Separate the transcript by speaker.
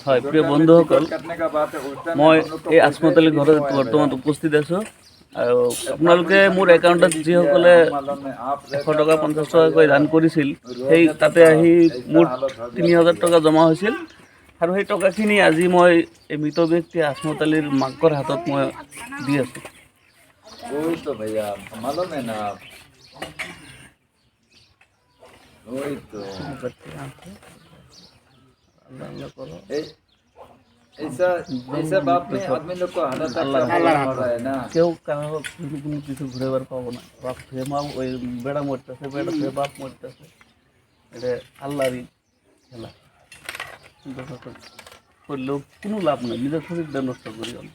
Speaker 1: হয় প্ৰিয় বন্ধুসকল, মই এই আচমতলী ঘৰত বৰ্তমান উপস্থিত আছোঁ। আৰু আপোনালোকে মোৰ একাউণ্টত যিসকলে 100 টকা 50 টকাকৈ দান কৰিছিল, সেই তাতে আহি মোৰ 3000 টকা জমা হৈছিল। আৰু সেই টকাখিনি আজি মই এই মৃত ব্যক্তি আচমতলীৰ মাকৰ হাতত মই দি আছোঁ।
Speaker 2: वही तो भैया मालूम है ना आप, वही तो ऐ- ऐसा ऐसा बाप में आदमी लोग को हालत हो रहा है ना।
Speaker 1: কেউ কারো কোনো কিছু ঘুরে বার পাবো না। বাপ সে মা ওই বেড়া মরতেছে, বেড়া সে বাপ মরতেছে, এটা আল্লাহরই খেলা। কিন্তু করলেও কোনো লাভ নেই, নিজের শরীরটা নষ্ট করি আমি।